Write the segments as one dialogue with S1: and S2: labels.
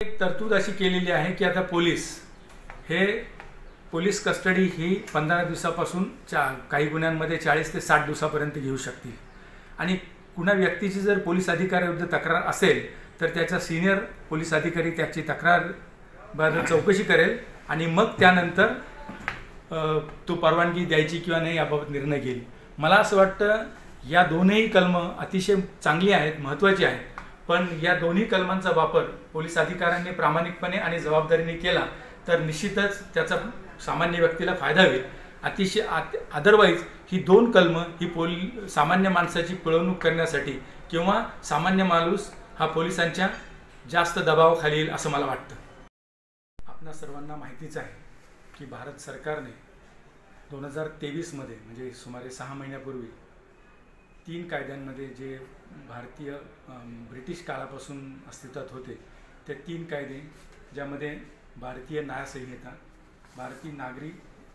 S1: एक तरतूद अशी केलेली आहे की आता पोलीस कस्टडी ही 15 दिवसापासून काही गुन्ह्यांमध्ये 40 ते 60 दिवसापर्यंत घेऊ शकतील आणि कुणा व्यक्तीची जर पोलीस अधिकाऱ्याविरुद्ध तक्रार असेल तर त्याचा सीनियर पोलीस अधिकारी त्याची तक्रार चौकशी करेल आणि मग त्यानंतर तो परवानगी द्यायची किंवा नाही याबाबत निर्णय घेईल। मला असं वाटतं या दोन्ही कलम अतिशय चांगली आहेत, महत्त्वाची आहेत, पण या दोन्ही कलमांचा वापर पोलीस अधिकाऱ्यांनी प्रामाणिकपणे आणि जबाबदारीने केला तर निश्चितच त्याचा सामान्य व्यक्तीला फायदा होईल। अतिशय अदरवाईज ही दोन कलम ही सामान्य माणसाची पिळवणूक करण्यासाठी किंवा सामान्य माणूस हा पोलिसांच्या जास्त दबावाखाली येईल असं मला वाटतं। आपणा सर्वांना माहितीच आहे की भारत सरकारने 2023 मध्ये म्हणजे सुमारे 6 महिन्यापूर्वी 3 कायद्यांमध्ये जे ब्रिटिश काळापासून अस्तित्वात होते ते 3 कायदे, ज्यामध्ये भारतीय न्याय संहिता, भारतीय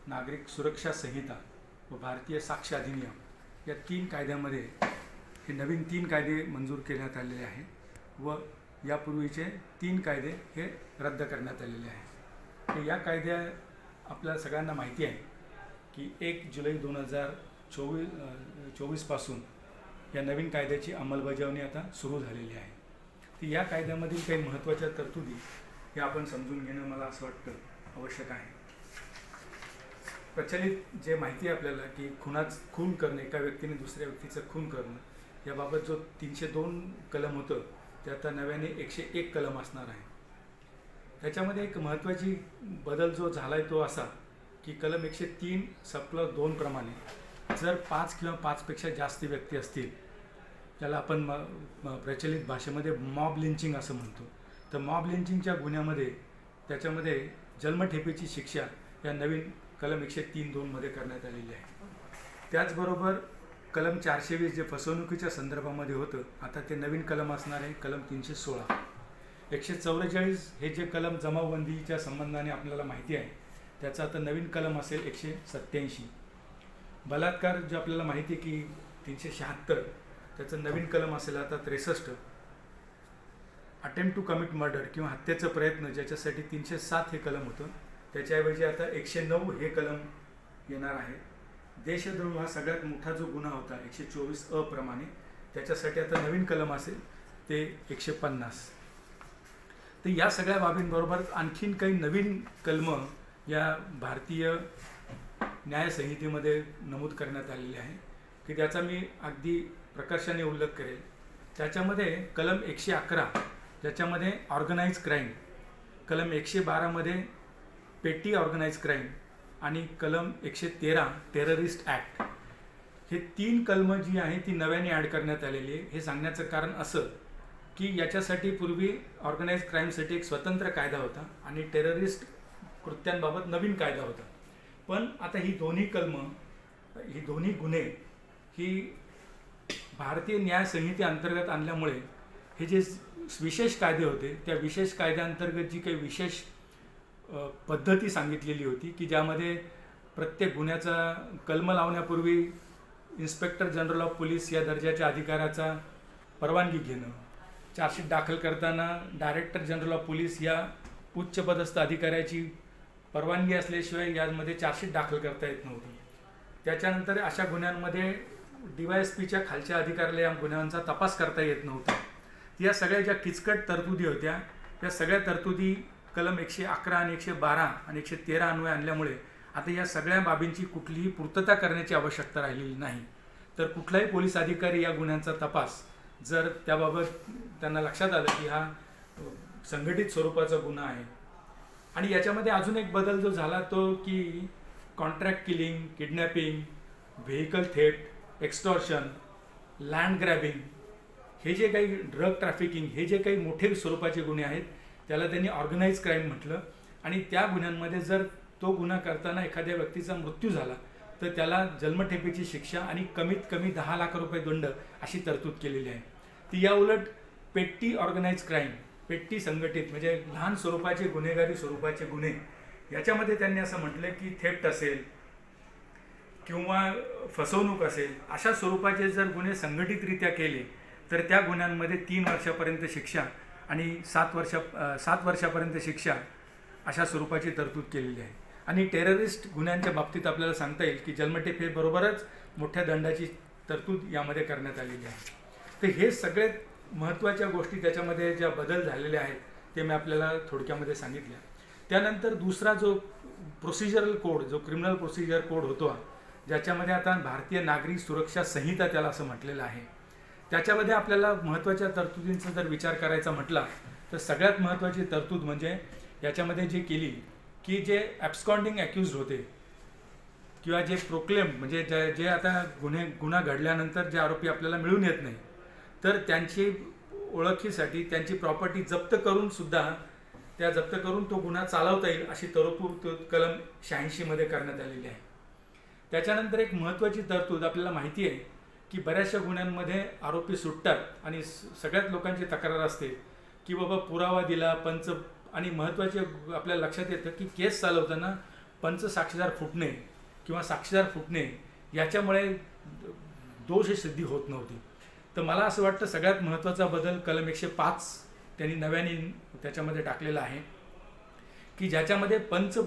S1: नागरिक सुरक्षा संहिता व भारतीय साक्ष अधिनियम या 3 कायद्यामध्ये हे नवीन 3 कायदे मंजूर करण्यात आलेले आहेत व यापूर्वीचे 3 कायदे हे रद्द करण्यात आलेले आहेत। तर या कायद्या आपल्याला सगळ्यांना माहिती आहे की 1 जुलै 2024 पासून या नवीन कायद्याची अंमलबजावणी आता सुरू झालेली आहे। तर या कायद्यामधील काही महत्त्वाच्या तरतुदी हे आपण समजून घेणं मला असं वाटतं आवश्यक आहे। प्रचलित जे माहिती आहे आपल्याला की खून करणे, एका व्यक्तीने दुसऱ्या व्यक्तीचं खून करणं याबाबत जो 302 कलम होतं ते आता नव्याने 101 कलम असणार आहे। त्याच्यामध्ये एक महत्त्वाची बदल जो झाला आहे तो असा की कलम 103 सब-क्लॉज 2 प्रमाणे जर 5 किंवा 5 पेक्षा जास्त व्यक्ती असतील, ज्याला आपण प्रचलित भाषेमध्ये मॉब लिंचिंग असं म्हणतो, तर मॉब लिंचिंगच्या गुन्ह्यामध्ये त्याच्यामध्ये जन्मठेपेची शिक्षा या नवीन कलम 103(2) मध्ये करण्यात आलेली आहे। त्याचबरोबर कलम 420 जे फसवणुकीच्या संदर्भामध्ये होतं आता ते नवीन कलम असणार आहे कलम 316। 144 हे जे कलम जमावबंदीच्या संबंधाने आपल्याला माहिती आहे त्याचा आता नवीन कलम असेल 187। बलात्कार जे आपल्याला माहिती आहे की 376 त्याचं नवीन कलम असेल आता 63। अटेम्प्ट टू कमिट मर्डर किंवा हत्येचा प्रयत्न ज्याच्यासाठी 307 हे कलम होतं त्याच्याऐवजी आता 109 हे कलम येणार आहे। देशद्रोह हा सगळ्यात मोठा जो गुन्हा होता 124(अ) प्रमाणे त्याच्यासाठी आता नवीन कलम असेल ते 150। तर या सगळ्या बाबींबरोबर आणखीन काही नवीन कलम या भारतीय न्याय संहितेमध्ये नमूद करण्यात आलेले आहे की त्याचा मी अगदी प्रकर्षाने उल्लेख करेल। त्याच्यामध्ये कलम 111 ज्याच्यामध्ये ऑर्गनाइज क्राईम, कलम 112 मध्ये पेटी ऑर्गनाइज क्राईम आणि कलम 113 टेररिस्ट ॲक्ट हे 3 कलम जी आहे ती नव्याने ॲड करण्यात आलेली आहे। हे सांगण्याचं कारण असं की याच्यासाठी पूर्वी ऑर्गनाइज क्राईमसाठी एक स्वतंत्र कायदा होता आणि टेररिस्ट कृत्यांबाबत नवीन कायदा होता, पण आता ही दोन्ही गुन्हे ही भारतीय न्याय संहितेअंतर्गत आणल्यामुळे हे जे विशेष कायदे होते त्या विशेष कायद्याअंतर्गत जी काही विशेष पद्धती सांगितलेली होती की ज्यामध्ये प्रत्येक गुन्ह्याचा कलम लावण्यापूर्वी इन्स्पेक्टर जनरल ऑफ पोलीस या दर्जाच्या अधिकाऱ्याचा परवानगी घेणं, चार्जशीट दाखल करताना डायरेक्टर जनरल ऑफ पोलीस या उच्चपदस्थ अधिकाऱ्याची परवानगी असल्याशिवाय यामध्ये चार्जशीट दाखल करता येत नव्हती। त्याच्यानंतर अशा गुन्ह्यांमध्ये DYSPच्या खालच्या अधिकाऱ्याला या गुन्ह्यांचा तपास करता येत नव्हता। या सगळ्या ज्या किचकट तरतुदी होत्या त्या सगळ्या तरतुदी कलम 111 आणि 112 आणि 113 अन्वये आणल्यामुळे आता या सगळ्या बाबींची कुठलीही पूर्तता करण्याची आवश्यकता राहिलेली नाही। तर कुठलाही पोलीस अधिकारी या गुन्ह्यांचा तपास जर त्याबाबत त्यांना लक्षात आलं की हा संघटित स्वरूपाचा गुन्हा आहे आणि याच्यामध्ये अजून एक बदल जो झाला तो की contract killing, kidnapping, vehicle theft, extortion, land grabbing हे जे काही ड्रग ट्रॅफिकिंग हे जे काही मोठे स्वरूपाचे गुन्हे आहेत त्याला त्यांनी ऑर्गनाइज क्राईम म्हटलं आणि त्या गुन्ह्यांमध्ये जर तो गुन्हा करताना एखाद्या व्यक्तीचा मृत्यू झाला तर त्याला जन्मठेपेची शिक्षा आणि कमीत कमी 10 लाख रुपये दंड अशी तरतूद केलेली आहे। ती या उलट पेट्टी ऑर्गनाइज क्राईम, पेट्टी संघटित म्हणजे लहान स्वरूपाचे गुन्हेगारी स्वरूपाचे गुन्हे याच्यामध्ये त्यांनी असं म्हटलं की थेफ्ट असेल किंवा फसवणूक असेल अशा स्वरूपाचे जर गुन्हे संघटितरित्या केले तर त्या गुन्ह्यांमध्ये 3 वर्षापर्यंत शिक्षा आणि 7 वर्षापर्यंत शिक्षा अशा स्वरूपाची तरतूद केलेली आहे. आणि टेररिस्ट गुन्ह्यांच्या बाबतीत आपल्याला सांगता येईल की जन्मठेपेबरोबरच मोठ्या दंडाची तरतूद यामध्ये करण्यात आलेली आहे. तर हे सगळे महत्त्वाच्या गोष्टी त्याच्यामध्ये ज्या बदल झालेले आहेत ते मी आपल्याला थोडक्यामध्ये सांगितल्या. त्यानंतर दुसरा जो प्रोसिजरल कोड, जो क्रिमिनल प्रोसिजर कोड होतो, ज्याच्यामध्ये आता भारतीय नागरी सुरक्षा संहिता त्याला असं म्हटलेलं आहे, त्याच्यामध्ये आपल्याला महत्त्वाच्या तरतुदींचा जर विचार करायचा म्हटला तर सगळ्यात महत्त्वाची तरतूद म्हणजे याच्यामध्ये जे केली की जे ॲब्स्कॉन्डिंग ॲक्युज्ड होते किंवा जे प्रोक्लेम म्हणजे जे आता गुन्हा घडल्यानंतर जे आरोपी आपल्याला मिळून येत नाही, तर त्यांची ओळखीसाठी त्यांची प्रॉपर्टी जप्त करून तो गुन्हा चालवता येईल अशी तरतूद कलम 86 मध्ये करण्यात आलेली आहे. त्याच्यानंतर एक महत्त्वाची तरतूद, आपल्याला माहिती आहे की बऱ्याचशा गुन्ह्यांमध्ये आरोपी सुटतात आणि सगळ्याच लोकांची तक्रार असते की बाबा पुरावा दिला पंच, आणि महत्त्वाचे आपल्याला लक्षात येतं की केस चालवताना पंच साक्षीदार फुटणे किंवा साक्षीदार फुटणे याच्यामुळे दोषसिद्धी होत नव्हती. तर मला असं वाटतं सगळ्यात महत्त्वाचा बदल कलम 105 त्यांनी नव्याने त्याच्यामध्ये टाकलेला आहे की ज्याच्यामध्ये पंच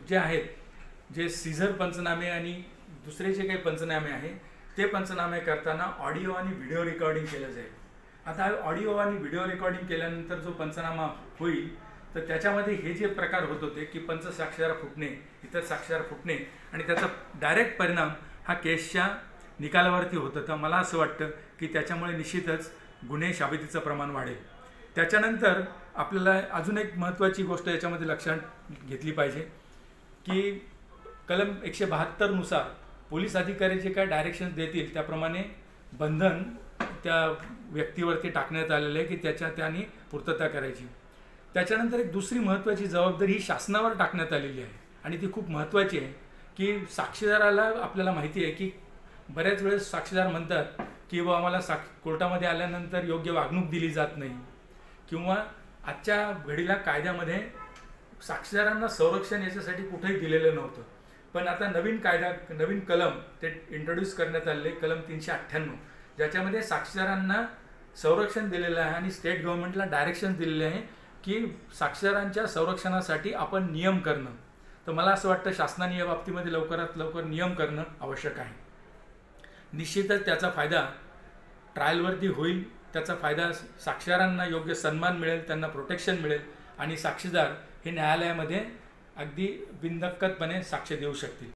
S1: जे आहेत, जे सीझर पंचनामे आणि दुसरे जे काही पंचनामे आहे ते पंचनामे करताना ऑडिओ आणि व्हिडिओ रेकॉर्डिंग केलं जाईल. आता ऑडिओ आणि व्हिडिओ रेकॉर्डिंग केल्यानंतर जो पंचनामा होईल तर त्याच्यामध्ये हे जे प्रकार होत होते की पंच साक्षीदार फुटणे, इतर साक्षीदार फुटणे, आणि त्याचा डायरेक्ट परिणाम हा केसच्या निकालावरती होतं. तर मला असं वाटतं की त्याच्यामुळे निश्चितच गुन्हे शाबितीचं प्रमाण वाढेल. त्याच्यानंतर आपल्याला अजून एक महत्त्वाची गोष्ट याच्यामध्ये लक्षात घेतली पाहिजे की कलम 172 नुसार पोलीस अधिकारी जे काय डायरेक्शन्स देतील त्याप्रमाणे बंधन त्या व्यक्तीवरती टाकण्यात आलेलं आहे की त्याने पूर्तता करायची. त्याच्यानंतर एक दुसरी महत्त्वाची जबाबदारी ही शासनावर टाकण्यात आलेली आहे आणि ती खूप महत्त्वाची आहे की साक्षीदाराला, आपल्याला माहिती आहे की बऱ्याच वेळेस साक्षीदार म्हणतात की बाबा आम्हाला कोर्टामध्ये आल्यानंतर योग्य वागणूक दिली जात नाही, किंवा आजच्या घडीला कायद्यामध्ये साक्षीदारांना संरक्षण याच्यासाठी कुठेही दिलेलं नव्हतं. पण आता नवीन कलम ते इंट्रोड्यूस करण्यात आलेले कलम 398, ज्याच्यामध्ये साक्षीदारांना संरक्षण दिलेलं आहे आणि स्टेट गव्हर्नमेंटला डायरेक्शन दिलेले आहे की साक्षीदारांच्या संरक्षणासाठी आपण नियम करणं. तर मला असं वाटतं शासनाने या बाबतीमध्ये लवकरात लवकर नियम करणं आवश्यक आहे. निश्चितच त्याचा फायदा ट्रायलवरती होईल, त्याचा फायदा साक्षीदारांना योग्य सन्मान मिळेल, त्यांना प्रोटेक्शन मिळेल आणि साक्षीदार हे न्यायालयामध्ये अगदी बिनदिक्कतपणे साक्ष देऊ शकतील.